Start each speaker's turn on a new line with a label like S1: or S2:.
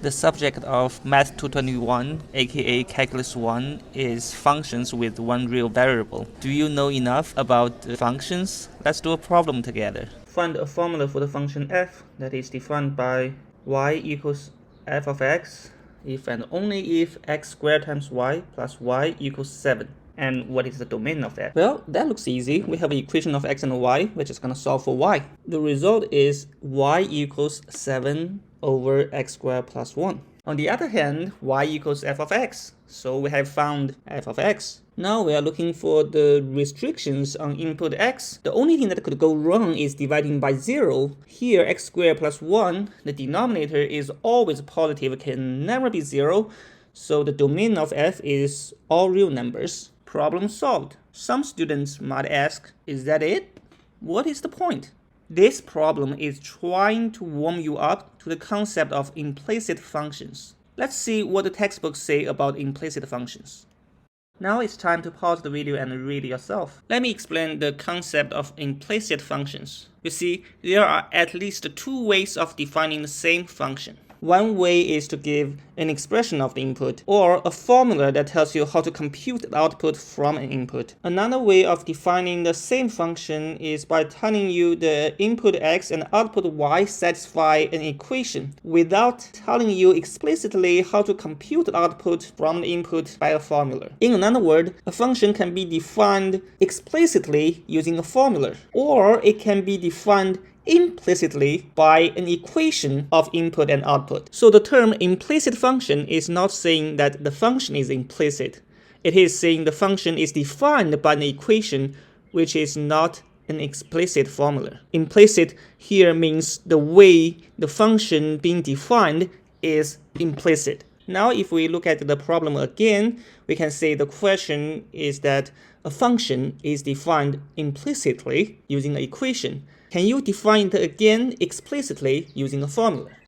S1: The subject of Math 221, aka Calculus 1, is functions with one real variable. Do you know enough about functions? Let's do a problem together. Find a formula for the function f that is defined by y equals f of x if and only if x squared times y plus y equals 7. And what is the domain of f? Well, that looks easy. We have an equation of x and y. We're just going to solve for y. The result is y equals 7 over x squared plus 1. On the other hand, y equals f of x. So we have found f of x. Now we are looking for the restrictions on input x. The only thing that could go wrong is dividing by 0. Here, x squared plus 1, the denominator is always positive, can never be 0. So the domain of f is all real numbers. Problem solved. Some students might ask, is that it? What is the point? This problem is trying to warm you up to the concept of implicit functions. Let's see what the textbooks say about implicit functions. Now it's time to pause the video and read yourself. Let me explain the concept of implicit functions. You see, there are at least two ways of defining the same function. One way is to give an expression of the input, or a formula that tells you how to compute the output from an input. Another way of defining the same function is by telling you the input x and output y satisfy an equation, without telling you explicitly how to compute the output from the input by a formula. In another word, a function can be defined explicitly using a formula, or it can be defined implicitly by an equation of input and output. So the term implicit function is not saying that the function is implicit. It is saying the function is defined by an equation which is not an explicit formula. Implicit here means the way the function being defined is implicit. Now if we look at the problem again, we can say the question is that a function is defined implicitly using an equation. Can you define it again explicitly using a formula?